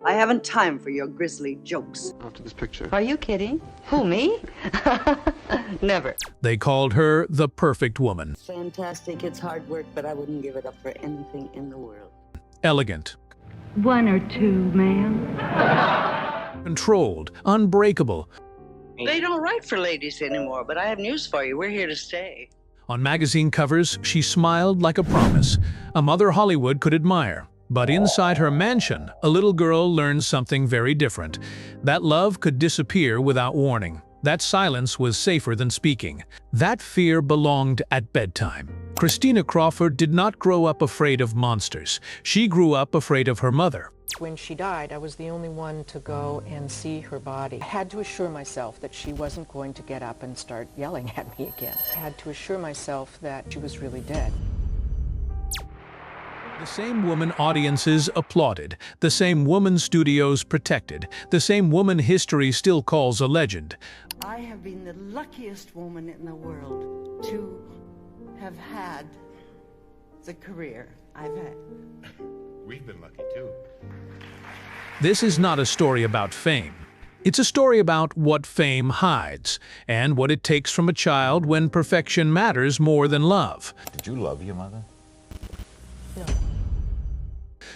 I haven't time for your grisly jokes. After this picture. Are you kidding? Who, me? Never. They called her the perfect woman. Fantastic. It's hard work, but I wouldn't give it up for anything in the world. Elegant. One or two, ma'am. Controlled. Unbreakable. They don't write for ladies anymore, but I have news for you. We're here to stay. On magazine covers, she smiled like a promise. A mother Hollywood could admire. But inside her mansion, a little girl learned something very different. That love could disappear without warning. That silence was safer than speaking. That fear belonged at bedtime. Christina Crawford did not grow up afraid of monsters. She grew up afraid of her mother. When she died, I was the only one to go and see her body. I had to assure myself that she wasn't going to get up and start yelling at me again. I had to assure myself that she was really dead. The same woman audiences applauded, the same woman studios protected, the same woman history still calls a legend. I have been the luckiest woman in the world to have had the career I've had. We've been lucky too. This is not a story about fame. It's a story about what fame hides, and what it takes from a child when perfection matters more than love. Did you love your mother? No.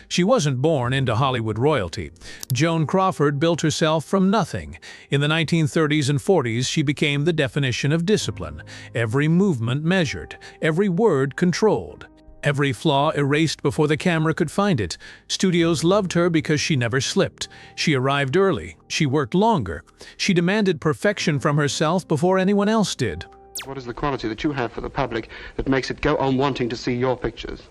She wasn't born into Hollywood royalty. Joan Crawford built herself from nothing. In the 1930s and 40s, she became the definition of discipline. Every movement measured, every word controlled. Every flaw erased before the camera could find it. Studios loved her because she never slipped. She arrived early. She worked longer. She demanded perfection from herself before anyone else did. What is the quality that you have for the public that makes it go on wanting to see your pictures?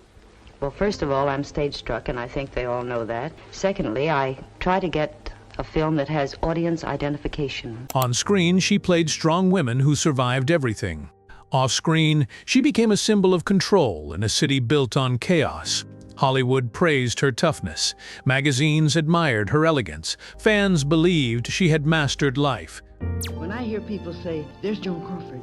Well, first of all, I'm stage struck, and I think they all know that. Secondly, I try to get a film that has audience identification. On screen, she played strong women who survived everything. Off-screen, she became a symbol of control in a city built on chaos. Hollywood praised her toughness. Magazines admired her elegance. Fans believed she had mastered life. When I hear people say, "There's Joan Crawford,"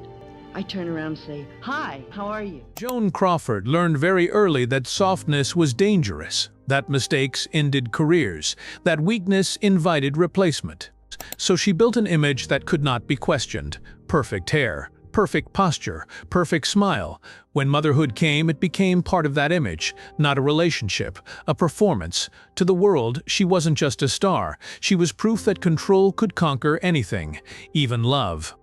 I turn around and say, "Hi, how are you?" Joan Crawford learned very early that softness was dangerous, that mistakes ended careers, that weakness invited replacement. So she built an image that could not be questioned. Perfect hair, perfect posture, perfect smile. When motherhood came, it became part of that image, not a relationship, a performance. To the world, she wasn't just a star. She was proof that control could conquer anything, even love.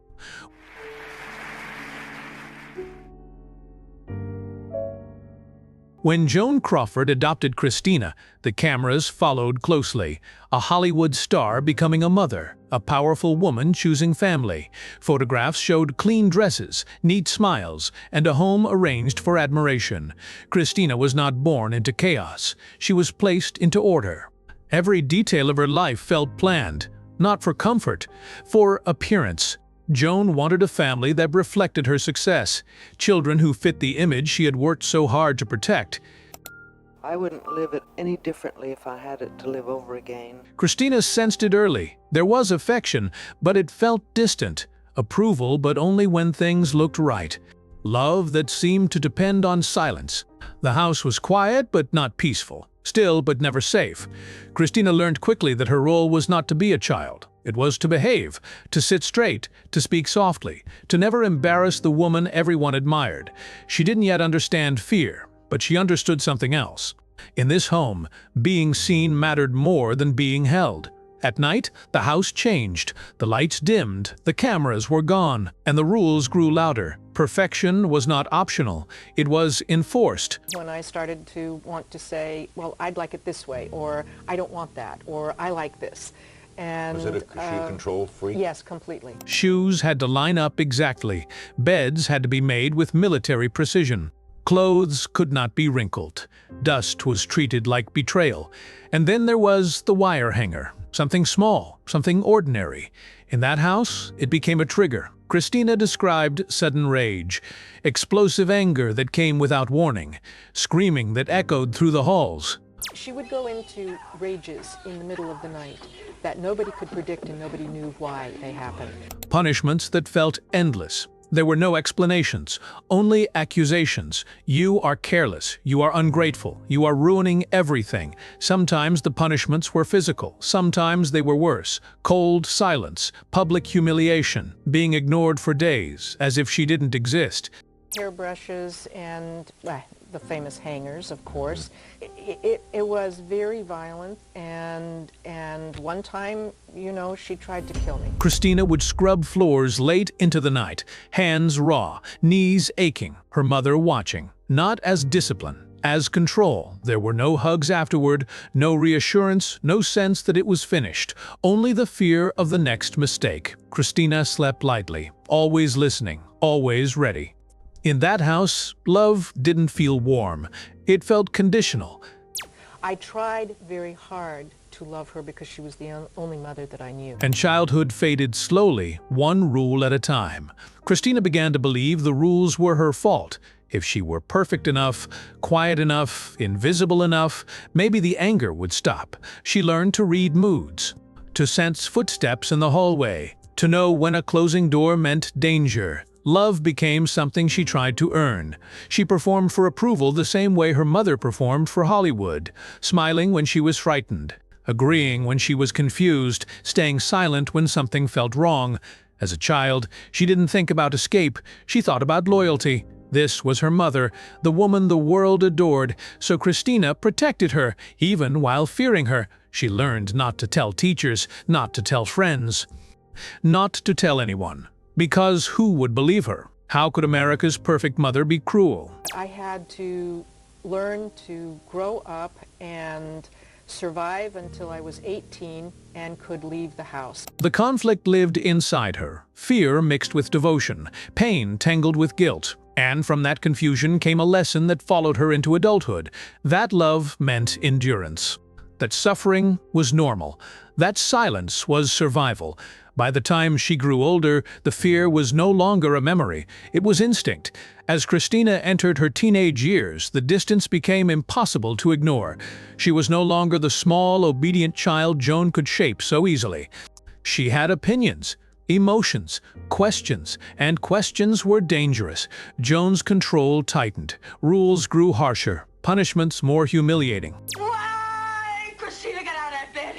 When Joan Crawford adopted Christina, the cameras followed closely. A Hollywood star becoming a mother, a powerful woman choosing family. Photographs showed clean dresses, neat smiles, and a home arranged for admiration. Christina was not born into chaos. She was placed into order. Every detail of her life felt planned, not for comfort, for appearance. Joan wanted a family that reflected her success, children who fit the image she had worked so hard to protect. I wouldn't live it any differently if I had it to live over again. Christina sensed it early. There was affection, but it felt distant. Approval, but only when things looked right. Love that seemed to depend on silence. The house was quiet, but not peaceful. Still, but never safe. Christina learned quickly that her role was not to be a child. It was to behave, to sit straight, to speak softly, to never embarrass the woman everyone admired. She didn't yet understand fear, but she understood something else. In this home, being seen mattered more than being held. At night, the house changed. The lights dimmed, the cameras were gone, and the rules grew louder. Perfection was not optional. It was enforced. When I started to want to say, well, I'd like it this way, or I don't want that, or I like this. And, Was it she a control freak? Yes, completely. Shoes had to line up exactly. Beds had to be made with military precision. Clothes could not be wrinkled. Dust was treated like betrayal. And then there was the wire hanger. Something small, something ordinary. In that house, it became a trigger. Christina described sudden rage, explosive anger that came without warning, screaming that echoed through the halls. She would go into rages in the middle of the night that nobody could predict and nobody knew why they happened. Punishments that felt endless. There were no explanations, only accusations. You are careless, you are ungrateful, you are ruining everything. Sometimes the punishments were physical, sometimes they were worse. Cold silence, public humiliation, being ignored for days, as if she didn't exist. Hairbrushes and the famous hangers, of course. It was very violent, and one time, you know, she tried to kill me. Christina would scrub floors late into the night, hands raw, knees aching, her mother watching. Not as discipline, as control. There were no hugs afterward, no reassurance, no sense that it was finished. Only the fear of the next mistake. Christina slept lightly, always listening, always ready. In that house, love didn't feel warm. It felt conditional. I tried very hard to love her because she was the only mother that I knew. And childhood faded slowly, one rule at a time. Christina began to believe the rules were her fault. If she were perfect enough, quiet enough, invisible enough, maybe the anger would stop. She learned to read moods, to sense footsteps in the hallway, to know when a closing door meant danger. Love became something she tried to earn. She performed for approval the same way her mother performed for Hollywood, smiling when she was frightened, agreeing when she was confused, staying silent when something felt wrong. As a child, she didn't think about escape, she thought about loyalty. This was her mother, the woman the world adored, so Christina protected her, even while fearing her. She learned not to tell teachers, not to tell friends, not to tell anyone. Because who would believe her? How could America's perfect mother be cruel? I had to learn to grow up and survive until I was 18 and could leave the house. The conflict lived inside her, fear mixed with devotion, pain tangled with guilt. And from that confusion came a lesson that followed her into adulthood. That love meant endurance. That suffering was normal. That silence was survival. By the time she grew older, the fear was no longer a memory. It was instinct. As Christina entered her teenage years, the distance became impossible to ignore. She was no longer the small, obedient child Joan could shape so easily. She had opinions, emotions, questions, and questions were dangerous. Joan's control tightened. Rules grew harsher, punishments more humiliating. Why? Christina, get out of that bed!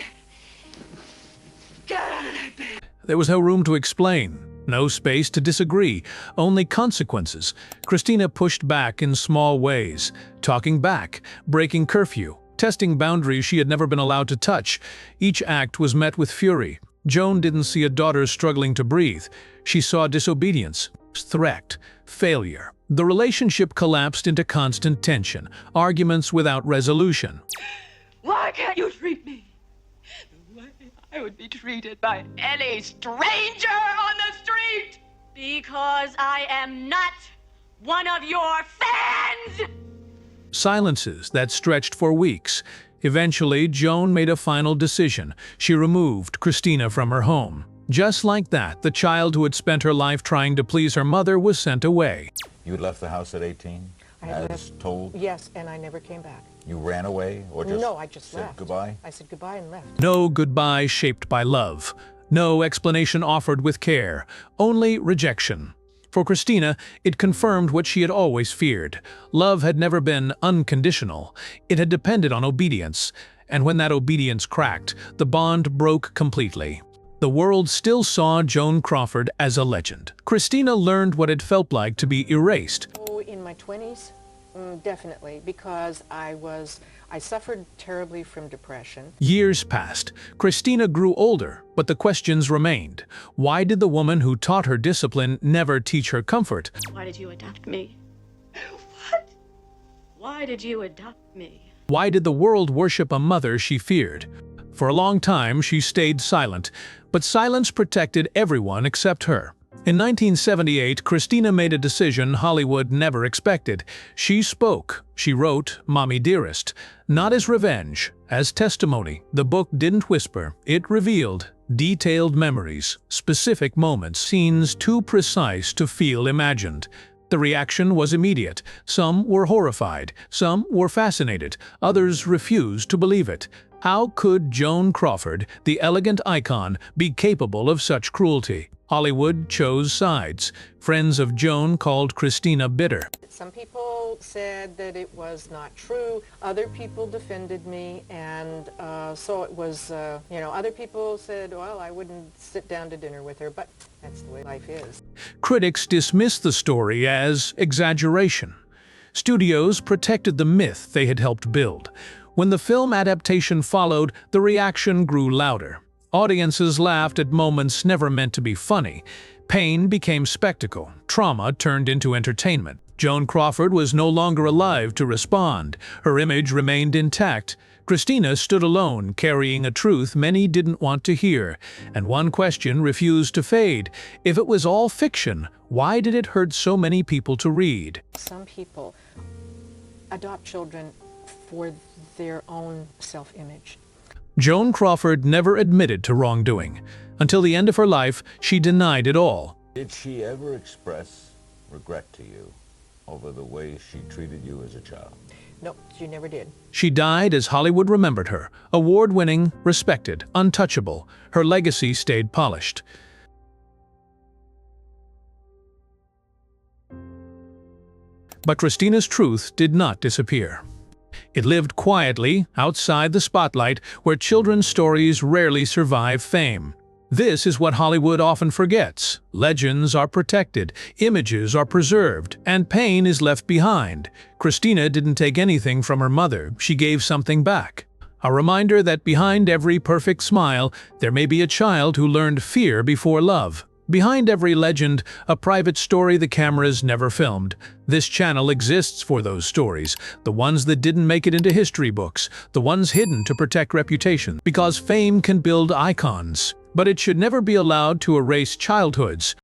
Get out of that bed! There was no room to explain, no space to disagree, only consequences. Christina pushed back in small ways, talking back, breaking curfew, testing boundaries she had never been allowed to touch. Each act was met with fury. Joan didn't see a daughter struggling to breathe. She saw disobedience, threat, failure. The relationship collapsed into constant tension, arguments without resolution. Why can't you treat me the way I would be treated by any stranger on the street? Because I am not one of your fans! Silences that stretched for weeks. Eventually, Joan made a final decision. She removed Christina from her home. Just like that, the child who had spent her life trying to please her mother was sent away. You had left the house at 18, as told? Yes, and I never came back. You ran away, or just No, I just said left. goodbye? I said goodbye and left. No goodbye shaped by love. No explanation offered with care. Only rejection. For Christina, it confirmed what she had always feared. Love had never been unconditional. It had depended on obedience. And when that obedience cracked, the bond broke completely. The world still saw Joan Crawford as a legend. Christina learned what it felt like to be erased. Oh, in my 20s? Definitely, because I suffered terribly from depression. Years passed. Christina grew older, but the questions remained. Why did the woman who taught her discipline never teach her comfort? Why did you adopt me? What? Why did you adopt me? Why did the world worship a mother she feared? For a long time, she stayed silent, but silence protected everyone except her. In 1978, Christina made a decision Hollywood never expected. She spoke. She wrote Mommy Dearest. Not as revenge, as testimony. The book didn't whisper. It revealed detailed memories, specific moments, scenes too precise to feel imagined. The reaction was immediate. Some were horrified. Some were fascinated. Others refused to believe it. How could Joan Crawford, the elegant icon, be capable of such cruelty? Hollywood chose sides. Friends of Joan called Christina bitter. Some people said that it was not true. Other people defended me, and so it was, other people said, well, I wouldn't sit down to dinner with her, but that's the way life is. Critics dismissed the story as exaggeration. Studios protected the myth they had helped build. When the film adaptation followed, the reaction grew louder. Audiences laughed at moments never meant to be funny. Pain became spectacle. Trauma turned into entertainment. Joan Crawford was no longer alive to respond. Her image remained intact. Christina stood alone, carrying a truth many didn't want to hear. And one question refused to fade. If it was all fiction, why did it hurt so many people to read? Some people adopt children for their own self-image. Joan Crawford never admitted to wrongdoing. Until the end of her life, she denied it all. Did she ever express regret to you over the way she treated you as a child? No, she never did. She died as Hollywood remembered her, award-winning, respected, untouchable. Her legacy stayed polished. But Christina's truth did not disappear. It lived quietly outside the spotlight, where children's stories rarely survive fame. This is what Hollywood often forgets. Legends are protected, images are preserved, and pain is left behind. Christina didn't take anything from her mother, she gave something back. A reminder that behind every perfect smile, there may be a child who learned fear before love. Behind every legend, a private story the cameras never filmed. This channel exists for those stories, the ones that didn't make it into history books, the ones hidden to protect reputation. Because fame can build icons, but it should never be allowed to erase childhoods.